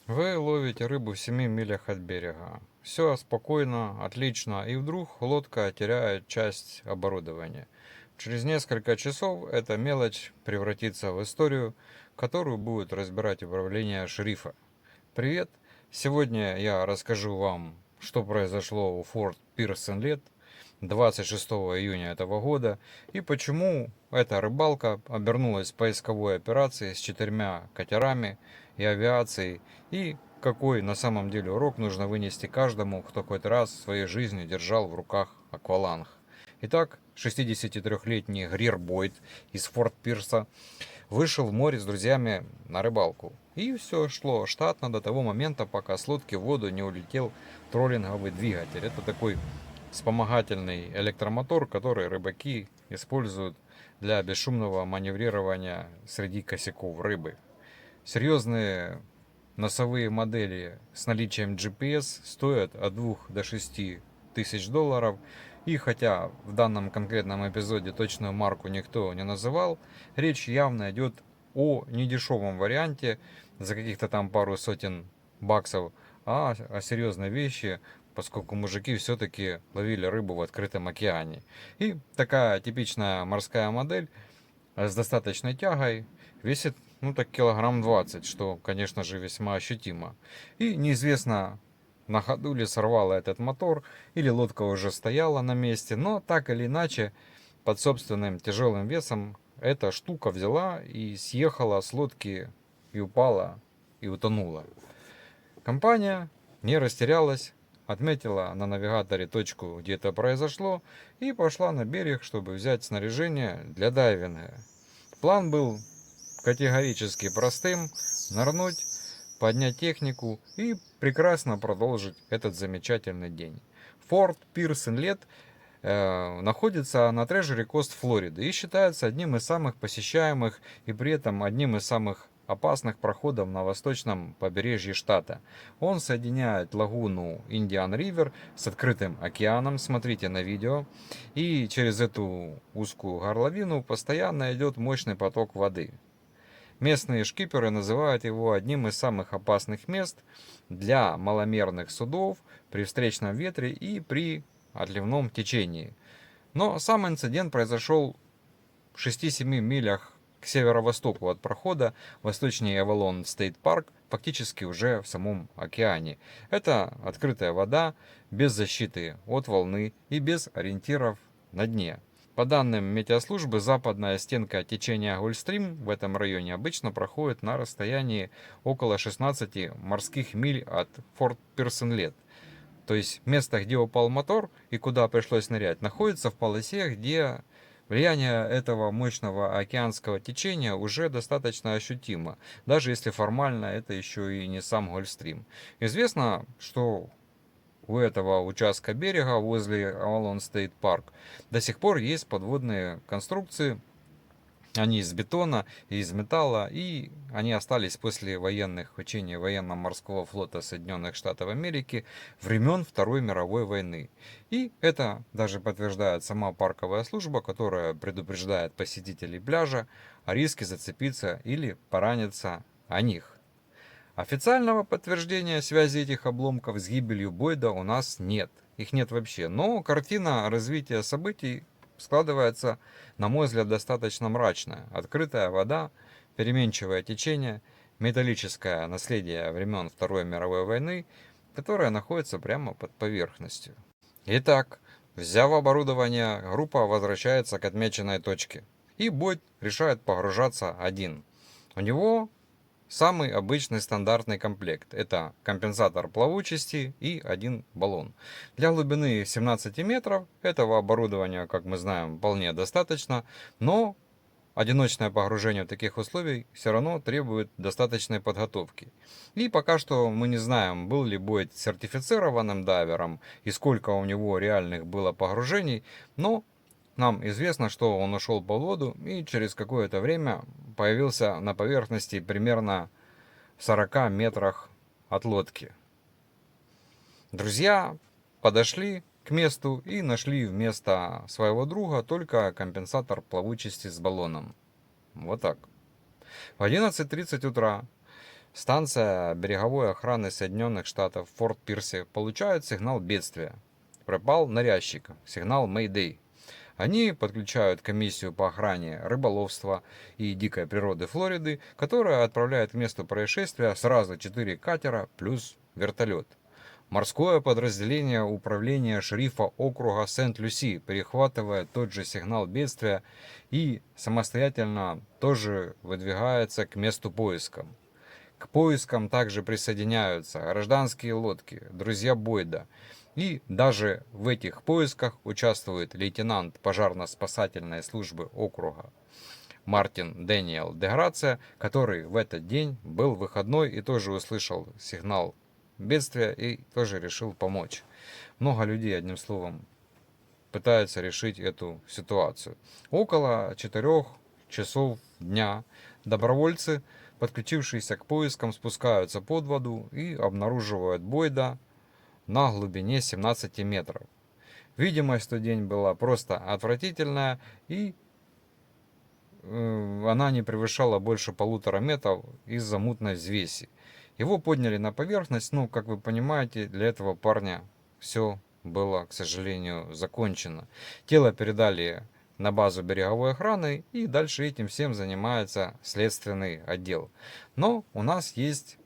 Вы ловите рыбу в 7 милях от берега. Все спокойно, отлично, и вдруг лодка теряет часть оборудования. Через несколько часов эта мелочь превратится в историю, которую будет разбирать управление шерифа. Привет! Сегодня я расскажу вам, что произошло у Форт Пирс Инлет 26 июня этого года и почему эта рыбалка обернулась поисковой операцией с 4 катерами и авиацией, и какой на самом деле урок нужно вынести каждому, кто хоть раз в своей жизни держал в руках акваланг. Итак, 63-летний Грир Бойд из Форт Пирса вышел в море с друзьями на рыбалку. И все шло штатно до того момента, пока с лодки в воду не улетел троллинговый двигатель. Это такой вспомогательный электромотор, который рыбаки используют для бесшумного маневрирования среди косяков рыбы. Серьезные носовые модели с наличием GPS стоят от 2 до 6 тысяч долларов. И хотя в данном конкретном эпизоде точную марку никто не называл, речь явно идет о недешевом варианте за каких-то там пару сотен баксов, а о серьезной вещи, поскольку мужики все-таки ловили рыбу в открытом океане. И такая типичная морская модель с достаточной тягой весит, ну так, килограмм 20, что, конечно же, весьма ощутимо. И неизвестно, на ходу ли сорвало этот мотор, или лодка уже стояла на месте, но так или иначе, под собственным тяжелым весом эта штука взяла и съехала с лодки и упала, и утонула. Компания не растерялась, отметила на навигаторе точку, где это произошло, и пошла на берег, чтобы взять снаряжение для дайвинга. План был категорически простым: нырнуть, поднять технику и прекрасно продолжить этот замечательный день. Форт Пирс Инлет находится на Treasury Coast Флориды и считается одним из самых посещаемых и при этом одним из самых опасных проходов на восточном побережье штата. Он соединяет лагуну Индиан Ривер с открытым океаном, смотрите на видео, и через эту узкую горловину постоянно идет мощный поток воды. Местные шкиперы называют его одним из самых опасных мест для маломерных судов при встречном ветре и при отливном течении. Но сам инцидент произошел в 6-7 милях к северо-востоку от прохода, восточнее Авалон Стейт Парк, фактически уже в самом океане. Это открытая вода, без защиты от волны и без ориентиров на дне. По данным метеослужбы, западная стенка течения Гольфстрим в этом районе обычно проходит на расстоянии около 16 морских миль от Форт Пирс-Инлет. То есть место, где упал мотор и куда пришлось нырять, находится в полосе, где влияние этого мощного океанского течения уже достаточно ощутимо, даже если формально это еще и не сам Гольфстрим. Известно, что у этого участка берега возле Avalon State Park до сих пор есть подводные конструкции. Они из бетона и из металла, и они остались после военных учений военно-морского флота Соединенных Штатов Америки времен Второй мировой войны. И это даже подтверждает сама парковая служба, которая предупреждает посетителей пляжа о риске зацепиться или пораниться о них. Официального подтверждения связи этих обломков с гибелью Бойда у нас нет. Их нет вообще. Но картина развития событий складывается, на мой взгляд, достаточно мрачная. Открытая вода, переменчивое течение, металлическое наследие времен Второй мировой войны, которое находится прямо под поверхностью. Итак, взяв оборудование, группа возвращается к отмеченной точке. И Бойд решает погружаться один. У него самый обычный стандартный комплект. Это компенсатор плавучести и один баллон. Для глубины 17 метров этого оборудования, как мы знаем, вполне достаточно, но одиночное погружение в таких условиях все равно требует достаточной подготовки. И пока что мы не знаем, был ли Бойд сертифицированным дайвером и сколько у него реальных было погружений, но нам известно, что он ушел под воду и через какое-то время появился на поверхности примерно в 40 метрах от лодки. Друзья подошли к месту и нашли вместо своего друга только компенсатор плавучести с баллоном. Вот так. В 11:30 утра Станция береговой охраны Соединенных Штатов в Форт Пирсе получает сигнал бедствия. Пропал ныряльщик. Сигнал Mayday. Они подключают комиссию по охране рыболовства и дикой природы Флориды, которая отправляет к месту происшествия сразу 4 катера плюс вертолет. Морское подразделение управления шерифа округа Сент-Люси перехватывает тот же сигнал бедствия и самостоятельно тоже выдвигается к месту поиска. К поискам также присоединяются гражданские лодки, друзья Бойда. И даже в этих поисках участвует лейтенант пожарно-спасательной службы округа Мартин Дэниел Деграция, который в этот день был выходной и тоже услышал сигнал бедствия и тоже решил помочь. Много людей, одним словом, пытаются решить эту ситуацию. Около 4 часов дня добровольцы, подключившиеся к поискам, спускаются под воду и обнаруживают Бойда на глубине 17 метров. Видимость в тот день была просто отвратительная, и она не превышала больше 1,5 метра из-за мутной взвеси. Его подняли на поверхность, но, как вы понимаете, для этого парня все было, к сожалению, закончено. Тело передали на базу береговой охраны, и дальше этим всем занимается следственный отдел. Но у нас есть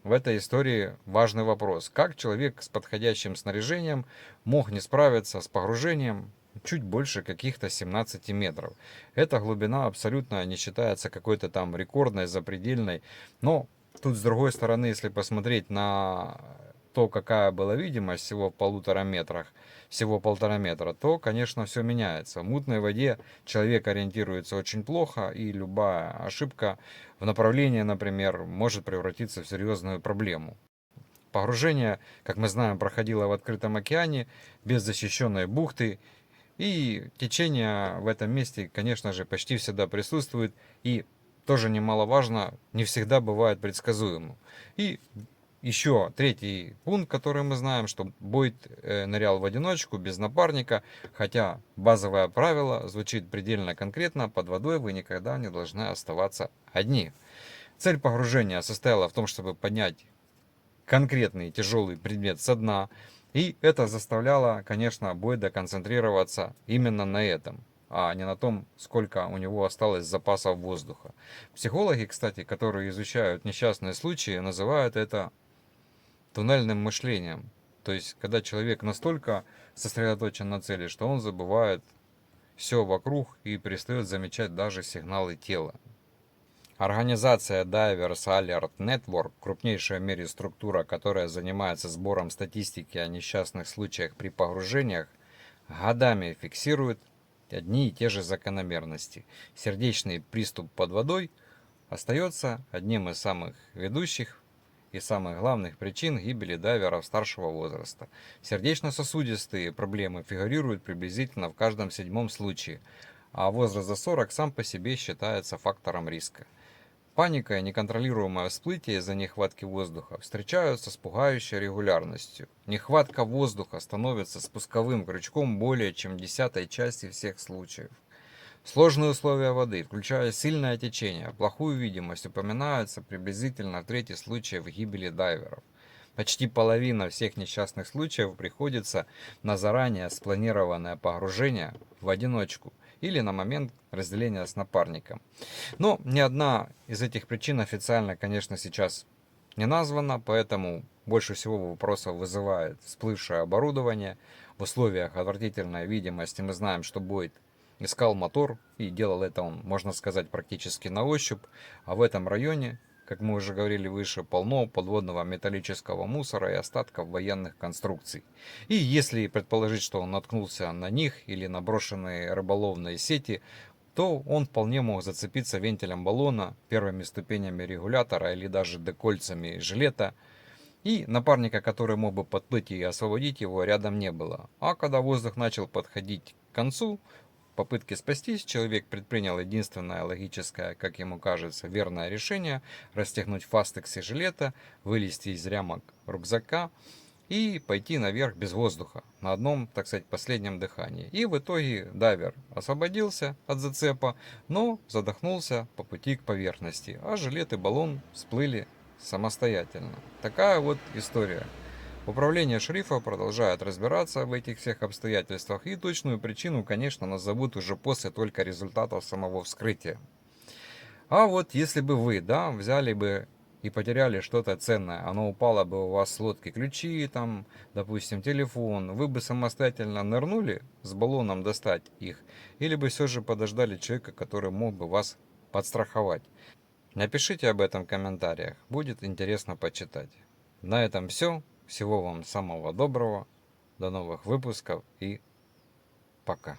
в этой истории важный вопрос. Как человек с подходящим снаряжением мог не справиться с погружением чуть больше каких-то 17 метров? Эта глубина абсолютно не считается какой-то там рекордной, запредельной. Но тут, с другой стороны, если посмотреть на то, какая была видимость всего в 1,5 метра, то, конечно, все меняется. В мутной воде человек ориентируется очень плохо, и любая ошибка в направлении, например, может превратиться в серьезную проблему. Погружение, как мы знаем, проходило в открытом океане, без защищенной бухты, и течение в этом месте, конечно же, почти всегда присутствует, и тоже немаловажно, не всегда бывает предсказуемым. И еще третий пункт, который мы знаем, что Бойд нырял в одиночку, без напарника, хотя базовое правило звучит предельно конкретно: под водой вы никогда не должны оставаться одни. Цель погружения состояла в том, чтобы поднять конкретный тяжелый предмет со дна, и это заставляло, конечно, Бойда концентрироваться именно на этом, а не на том, сколько у него осталось запасов воздуха. Психологи, кстати, которые изучают несчастные случаи, называют это туннельным мышлением. То есть, когда человек настолько сосредоточен на цели, что он забывает все вокруг и перестает замечать даже сигналы тела. Организация Divers Alert Network, крупнейшая в мире структура, которая занимается сбором статистики о несчастных случаях при погружениях, годами фиксирует одни и те же закономерности. Сердечный приступ под водой остается одним из самых ведущих и самых главных причин гибели дайверов старшего возраста. Сердечно-сосудистые проблемы фигурируют приблизительно в каждом 7-м случае, а возраст за 40 сам по себе считается фактором риска. Паника и неконтролируемое всплытие из-за нехватки воздуха встречаются с пугающей регулярностью. Нехватка воздуха становится спусковым крючком более чем в 10-й части всех случаев. Сложные условия воды, включая сильное течение, плохую видимость, упоминаются приблизительно в трети случаев гибели дайверов. Почти половина всех несчастных случаев приходится на заранее спланированное погружение в одиночку или на момент разделения с напарником. Но ни одна из этих причин официально, конечно, сейчас не названа, поэтому больше всего вопросов вызывает всплывшее оборудование. В условиях отвратительной видимости мы знаем, что Бойд искал мотор, и делал это он, можно сказать, практически на ощупь, а в этом районе, как мы уже говорили выше, полно подводного металлического мусора и остатков военных конструкций. И если предположить, что он наткнулся на них или на брошенные рыболовные сети, то он вполне мог зацепиться вентилем баллона, первыми ступенями регулятора или даже декольцами жилета, и напарника, который мог бы подплыть и освободить его, рядом не было. А когда воздух начал подходить к концу, попытке спастись, человек предпринял единственное логическое, как ему кажется, верное решение: расстегнуть фастексы жилета, вылезти из рамок рюкзака и пойти наверх без воздуха, на одном, так сказать, последнем дыхании. И в итоге дайвер освободился от зацепа, но задохнулся по пути к поверхности, а жилет и баллон всплыли самостоятельно. Такая вот история. Управление шерифа продолжает разбираться в этих всех обстоятельствах, и точную причину, конечно, назовут уже после только результатов самого вскрытия. А вот если бы вы, да, взяли бы и потеряли что-то ценное, оно упало бы у вас с лодки, ключи, там, допустим, телефон, вы бы самостоятельно нырнули с баллоном достать их, или бы все же подождали человека, который мог бы вас подстраховать? Напишите об этом в комментариях, будет интересно почитать. На этом все. Всего вам самого доброго. До новых выпусков и пока.